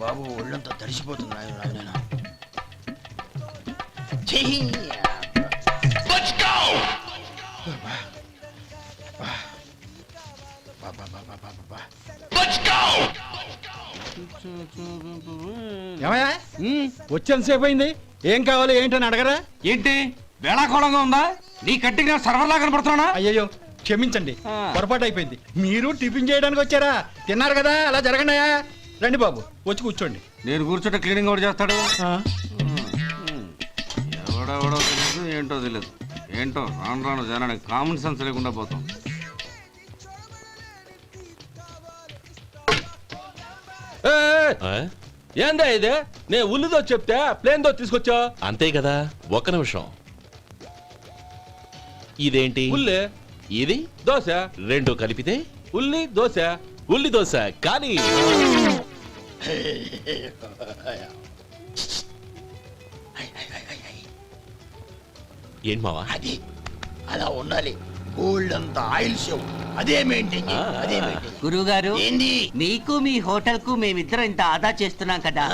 బాబు ఒళ్ళంతా తడిసిపోతుంది నాయన. వచ్చేంత సేపు అయింది, ఏం కావాలి ఏంటని అడగరా? ఏంటి వేళాకోళంగా ఉందా? నీ కట్టికి నేను సర్వర్లా కనపడుతున్నా? అయ్యయ్యో క్షమించండి, పొరపాటు అయిపోయింది. మీరు టిఫిన్ చేయడానికి వచ్చారా? తిన్నారు కదా, అలా జరగండియా. రండి బాబు, వచ్చి కూర్చోండి. నేను కూర్చుంటే క్లీనింగ్ కూడా చేస్తాడు. ఎవడెవడో తెలియదు, ఏంటో తెలియదు. ఏంటో రాను రాను జనానికి కామన్ సెన్స్ లేకుండా పోతాం. ఏందా ఇది? నే ఉల్లిదో చెప్తే ప్లేన్ దో తీసుకొచ్చా అంతే కదా. ఒక్క నిమిషం. ఇదేంటి? ఉల్లి. ఇది దోశ. రెండు కలిపితే ఉల్లి దోశ. ఉల్లి దోశ కానీ ఏంటి మావా? అది అలా ఉండాలి. గోల్డ్ అంత ఆయిల్ షో అదే మెయింటైన్ అదే మెయింటైన్. గురువుగారు, ఏంది? మీకు మీ హోటల్ కు మేమిద్దరం ఇంత ఆదా చేస్తున్నాం కదా,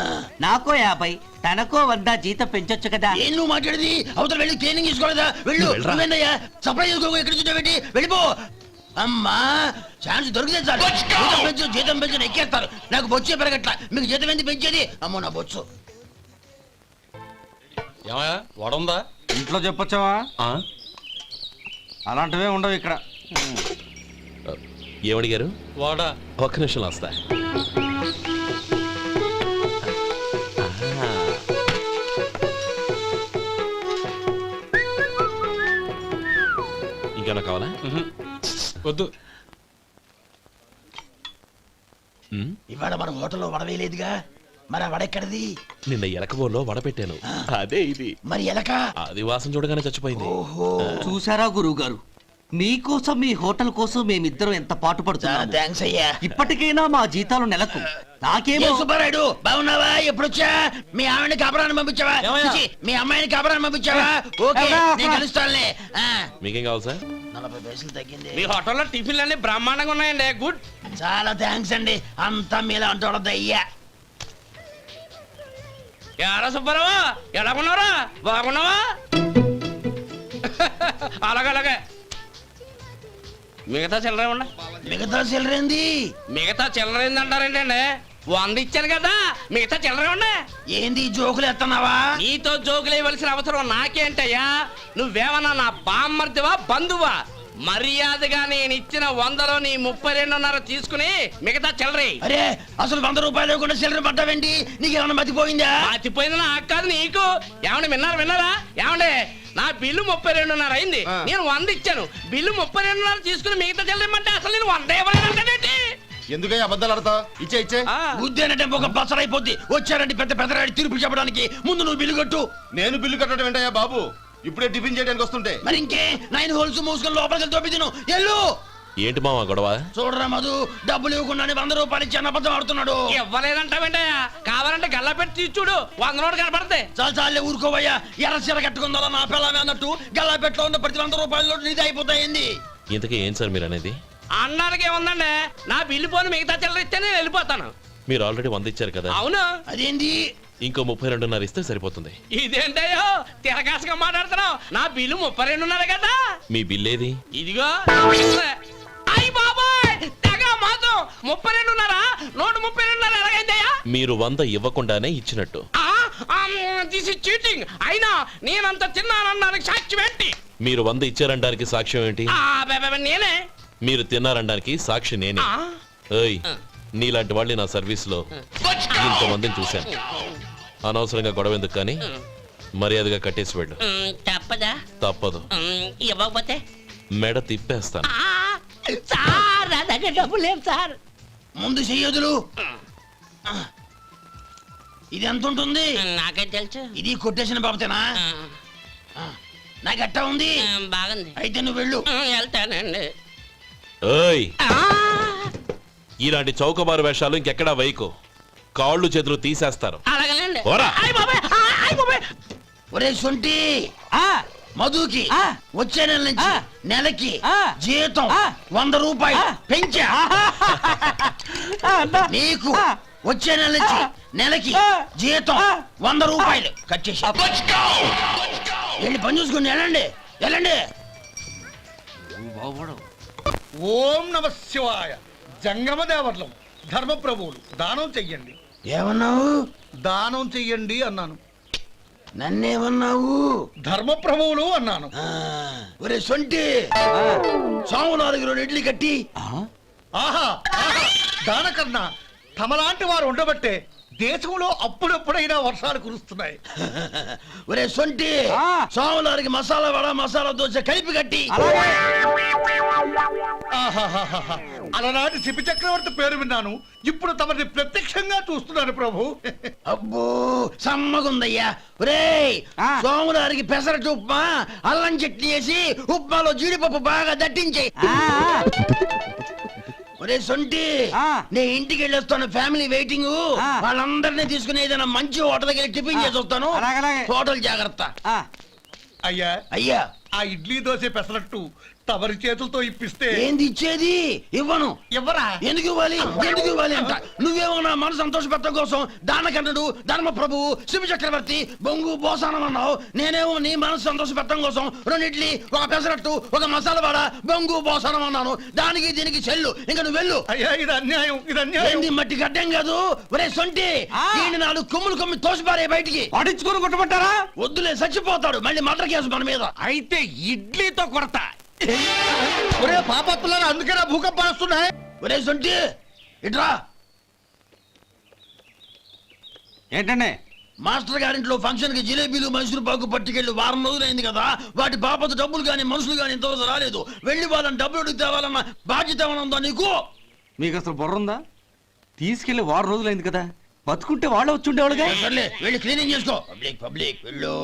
నాకో 50 తనకో 100 జీతం పెంచొచ్చు కదా. ఏం నువ్వు మాట్లాడేది? అవతల వెళ్ళి ట్రైనింగ్ తీసుకోలేదా? వెళ్ళు. సప్లై చేసుకో. ఎక్కడ చూసా పెట్టి వెళ్ళిపో. అమ్మా ఛాన్స్ దొరికితే చాలు. జీతం పెంచు ఎక్కేస్తారు. నాకు బొచ్చే పెరగట్లా. మీకు జీతం ఎందుకు పెంచేది? అమ్మో నా బొచ్చు. ఏమయ్యా వడుందా? ఇంట్లో చెప్పొచ్చావా? అలాంటివే ఉండవు ఇక్కడ. ఏమడిగారు? వాడా. ఒక్క నిమిషం వస్తా. ఇంకేనా కావాలా? వద్దు. ఇవాళ మన హోటల్లో వడవేయలేదుగా, మరి వడెక్కడది? నిన్న ఎలకబోలో వడ పెట్టాను, అదే ఇది. మరి ఎలక? అది వాసన చూడగానే చచ్చిపోయింది. చూసారా గురువు గారు, మీకోసం మీ హోటల్ కోసం మేమిద్దరం ఎంత పాటు పడుతున్నాం. థాంక్స్ అయ్యా. ఇప్పటికైనా మా జీతాలు నెలకు నాకేమో. సుబ్బారాయుడు బాగున్నావా? ఎప్పుడొచ్చా? మీ ఆవిడని కాపురాన్ని పంపించావా? మీ అమ్మాయిని కాపురాన్ని పంపించావా? ఓకే, నేను కలుస్తానులే. మీకేం కావాలి సార్? 40 పైసలు తగ్గింది. మీ హోటల్లో టిఫిన్లు అన్ని బ్రహ్మాండంగా ఉన్నాయండి. గుడ్. చాలా థాంక్స్ అండి. అంతా మీలా అంటూ అయ్యా. యారా సుబ్బారావా, ఎలా ఉన్నారా? బాగున్నావా? అలాగే మిగతా చిల్లర ఉన్నా. మిగతా చిల్లరేంది? మిగతా చిల్లరేంది అంటారేంటండి? 100 ఇచ్చాను కదా, మిగతా చిల్లర ఉన్నా. ఏంది జోకులు ఎత్తన్నావా? నీతో జోకులు ఇవ్వాల్సిన అవసరం నాకేంటయ్యా? నువ్వేమన్నా నా బామ్మర్దివా బంధువా? మర్యాదగా నేను ఇచ్చిన 100లో నీ 32.5 తీసుకుని మిగతా చిల్లరే. అరే అసలు 100 రూపాయలు కూడా చిల్లర పడ్డావేంటి? నీకేమన్నా మతిపోయిందా? మతిపోయింది నాకు కాదు నీకు. ఏమండి విన్నారా? ఏమండి నా బిల్లు 32.5 అయింది. నేను 100 ఇచ్చాను. బిల్లు 32.5 తీసుకుని మిగతా చిల్లరేమంటే అసలు నేను 100 ఇవ్వలేదంటే ఎందుకయ్యా అబద్ధాలు ఆడతా? ఇచ్చే బుద్ధేనంటే ఒక బసరైపోద్ది. వచ్చారంటే పెద్ద పెద్దరాడి తీర్పు చెప్పడానికి ముందు నువ్వు బిల్లు కట్టు. నేను బిల్లు కట్టడం ఏంటయ్యా బాబు? ఇప్పుడే టిఫిన్ చేయడానికి వస్తుంటే. మరి ఇంకే 9 హోల్స్ మూసుకొని లోపలికి తోపి తిను. ఎల్లు. ఏంటి మావా గొడవ? చూడరా మధు, డబ్బులు ఇవ్వకుండానే 100 రూపాయలు ఇచ్చి అబద్ధం ఆడుతున్నాడు. ఇవ్వలేదంటావేంటయ్యా? కావాలంటే గల్లా పెట్టి తీసి చూడు, 100 నోటు కనపడతాయి. చాలే ఊరుకోవయ్యా. ఎర్ర చీర కట్టుకుందా నా పిల్లమే అన్నట్టు గల్లా పెట్టలో ఉన్న ప్రతి 100 రూపాయలు నీది అయిపోతాయింది. ఇంతకీ ఏం సార్ మీరు అనేది? అన్నానికి ఏముందండి, నా బిల్లు పోను మిగతా చిల్లర ఇస్తే నేను వెళ్ళిపోతాను. మీరు ఆల్రెడీ 100 ఇచ్చారు కదా. అవును. అదేంటి? ఇంకో 32.5 ఇస్తే సరిపోతుంది. ఇదేంటయ్యో తిరగాసుగా మాట్లాడుతున్నావు? నా బిల్లు 32.5 కదా. మీ బిల్ ఏది? ఇదిగో. అయ్య బాబాయ్, తెగ మాత్రం 32.5 నోటు 32.5 ఎలాగైందయ్యా? మీరు 100 ఇవ్వకుండానే ఇచ్చినట్టు. This is cheating. అయినా నేనంత తిన్నానన్నానికి సాక్ష్యం ఏంటి? మీరు 100 ఇచ్చారనడానికి సాక్ష్యం ఏంటి? నేనే. మీరు తిన్నారనడానికి సాక్షి నేనే. ఏయ్, నీలాంటి వాళ్ళని నా సర్వీస్ లో ఇంతమందిని చూశాను. అనవసరంగా గొడవ ఎందుకు కానీ మర్యాదగా కట్టేసి వెళ్ళు. తప్పదా? తప్పదు. ఇవ్వకపోతే మెడ తిప్పేస్తాను. సార్ నా దగ్గర డబ్బు లేదు సార్. ముందు చెయ్యదులు. ఇది ఎంత ఉంటుంది? నాకేం తెలుసు. ఇది కొట్టేసిన బాబతేనా? నాకు అట్టా ఉంది. బాగుంది. అయితే నువ్వు వెళ్ళు. వెళ్తానండి. ఏయ్, ఇలాంటి చౌకబారు వేషాలు ఇంకెక్కడా వైకో. కాళ్ళు చేతులు తీసేస్తారు. అలాగేనండి. ఒరే సొంటి, మధుకి వచ్చే నెల నుంచి నెలకి జీతం 100 రూపాయలు పెంచా. నీకు వచ్చే నెల నుంచి నెలకి జీతం 100 రూపాయలు కట్ చేసి వెళ్ళి పని చూసుకుని వెళ్ళండి వెళ్ళండి. ఓం నమ శివాయ. జంగమ దేవర్లం ధర్మప్రభువులు దానం చెయ్యండి. ఏమన్నావు? దానం చెయ్యండి అన్నాను. నన్నేమన్నావు? ధర్మప్రభువులు అన్నాను. ఒరే సొంటి సోము 4 రోజులు ఇడ్లీ కట్టి. ఆహా ఆహా. దానకన్నా తమలాంటి వారు ఉండబట్టే దేశంలో అప్పుడెప్పుడైనా వర్షాలు కురుస్తున్నాయి. ఒరే సొంటి సోమవారికి మసాలా వడ మసాలా దోశ కలిపి కట్టి. ఆహాహాహా. అలనాటి శిపి చక్రవర్తి పేరు విన్నాను, ఇప్పుడు తమని ప్రత్యక్షంగా చూస్తున్నాను ప్రభు. అబ్బో సమ్మగుందయ్యా. ఒరే సోమవారికి పెసరట్టు ఉప్మా అల్లం చట్నీ వేసి ఉప్మాలో జీడిపప్పు బాగా దట్టించే. ఒరే సొంటి నే ఇంటికి వెళ్ళొస్తాను, ఫ్యామిలీ వెయిటింగ్. వాళ్ళందరినీ తీసుకుని ఏదైనా మంచి హోటల్ దగ్గర టిఫిన్ చేసి వస్తాను. హోటల్ జాగ్రత్త. అయ్యా అయ్యా ఆ ఇడ్లీ దోశ పెసరట్టు తమరి చేతులతో ఇప్పిస్తే. ఏంది ఇచ్చేది? ఇవ్వను. ఎవరా? ఎందుకు ఇవ్వాలి? ఎందుకు ఇవ్వాలి అంట? నువ్వేమో నా మనసు సంతోషపెట్టడం కోసం దానకన్నుడు ధర్మ ప్రభువు శివ చక్రవర్తి బొంగు బోసానం అన్నావు. నేనేమో నీ మనసు సంతోషపెట్టడం కోసం 2 ఇడ్లీ ఒక పెసరట్టు ఒక మసాలా వడ బొంగు బోసానం అన్నాను. దానికి దీనికి చెల్లు. ఇంకా నువ్వు వెళ్ళు. అయ్యా ఇది అన్యాయం, ఇది అన్యాయం. ఏంది మట్టి గడ్డం కాదు. ఒరే సొంటి ఈయన 4 కొమ్ములు కొమ్మి తోసిపారే బయటికి. పడించుకొని కొట్టమంటారా? వద్దులే చచ్చిపోతాడు. మళ్ళీ మర్డర్ కేసు మన మీద. అయితే ఇడ్లీతో కొడతా. ఒరే పాపత్తులారా, అందుకే నా భూకంపాలు వస్తున్నాయి. ఒరే సొంటి ఇట్రా. ఏంటండి? మాస్టర్ గారింట్లో ఫంక్షన్ కి జిలేబీలు మైసూరు పాకు పట్టుకెళ్ళి వారం రోజులైంది కదా. వాటి బాపత డబ్బులు గాని మనుషులు గాని ఇంతవరకు రాలేదు. వెళ్ళి వాళ్ళని డబ్బులు అడిగి తేవాలన్న బాధ్యత ఏమైనా ఉందా నీకు? మీకు అసలు బుర్ర ఉందా? తీసుకెళ్లి 6 రోజులైంది కదా, బతుకుంటే వాళ్ళు వచ్చి ఉండేవాళ్ళుగా. సర్లే వెళ్ళి క్లీనింగ్ చేసుకో. పబ్లిక్ వెళ్ళు.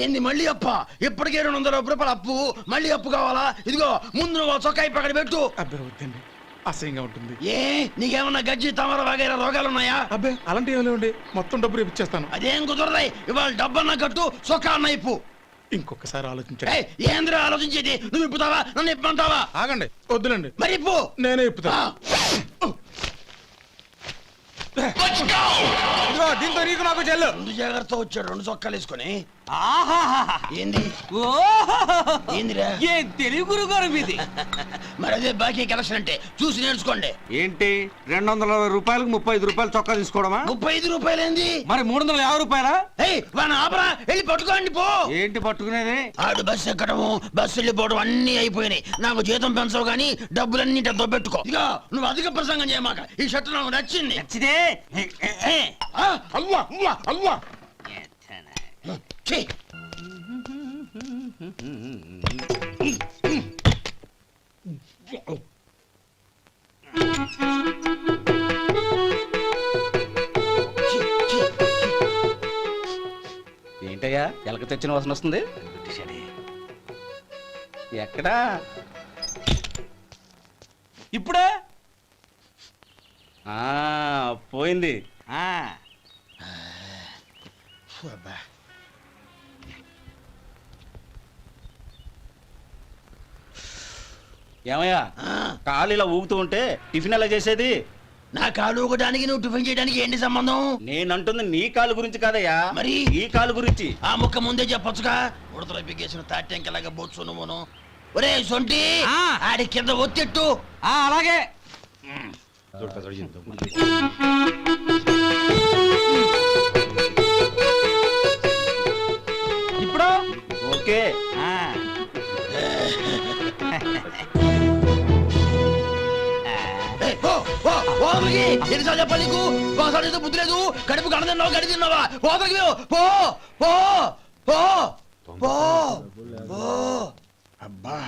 ఏంది మళ్ళీ అప్ప? ఇప్పటికే 200 రూపాయలు అప్పు, మళ్ళీ అప్పు కావాలా? ఇదిగో ముందు నువ్వు చొక్కా పక్కన పెట్టు. అబ్బే వద్దండి, అసహ్యంగా ఉంటుంది. ఏ నీకేమన్నా గజ్జి తమర వగైరా రోగాలు ఉన్నాయా? అబ్బే అలాంటి ఏం లేవండి, మొత్తం డబ్బు రేపు ఇచ్చేస్తాను. అదేం కుదరదాయి. ఇవాళ డబ్బన్నా కట్టు, చొక్కా అన్న ఇప్పు. ఇంకొకసారి ఆలోచించండి. ఏంద్రా ఆలోచించేది? నువ్వు ఇప్పుతావా నన్ను ఇప్పమంటావా? ఆగండి, వద్దులండి, మరి ఇప్పు. నేనే ఇప్పుతా. దీంతో నీకు నాకు చెల్లు. 2 జాగ్రత్త వచ్చాడు 2 చొక్కాలు వేసుకొని. ఆహాహా. ఏంది? ఏందిరా? ఏం తెలుగు గురుగారు మీది? మరి అదే బాకీ కలెక్షన్ అంటే చూసి నేర్చుకోండి. ఏంటి 220 రూపాయలకు 35 రూపాయలు చొక్కా తీసుకోవడమా? 35 రూపాయలు ఏంది? మరి 350 రూపాయలా? వాడిని ఆపరా, వెళ్ళి పట్టుకోండి పో. ఏంటి పట్టుకునేది? ఆడు బస్సు ఎక్కడము బస్సు వెళ్ళిపోవడం అన్ని అయిపోయినాయి. నాకు జీతం పెంచవు గానీ డబ్బులన్నీ డబ్బు పెట్టుకో. ఇక నువ్వు అధిక ప్రసంగం చేయమాక. ఈ షర్ట్ నాకు నచ్చింది. నచ్చితే అల్వా అల్వా అల్వా. ఛీ. ఏంటయ్యా ఎలక తెచ్చిన వాసన వస్తుంది? ఎక్కడా? ఇప్పుడే పోయింది. ఏమయ్యా కాలు ఇలా ఊగుతూ ఉంటే టిఫిన్ ఎలా చేసేది? నా కాలు ఊగడానికి నువ్వు టిఫిన్ చేయడానికి ఏంటి సంబంధం? నేనంటుంది నీ కాలు గురించి కాదయ్యా, మరి ఈ కాలు గురించి. ఆ ముక్క ముందే చెప్పొచ్చుగా. ఉడతలో పిగేసిన తాట్యంకలాగా బొచ్చు నువ్వును. ఒరే సొంటి ఆడి కింద ఒత్తిట్టు. అలాగే. ఇప్పుడు ఓకే. ఎన్నిసార్లు చెప్పాలి నీకు? ఒకసారి ఏదో బుద్ధి లేదు. కడుపు కడదన్నావు గడి తిన్నావా? పోతకి పో పో పో పో పో. అబ్బా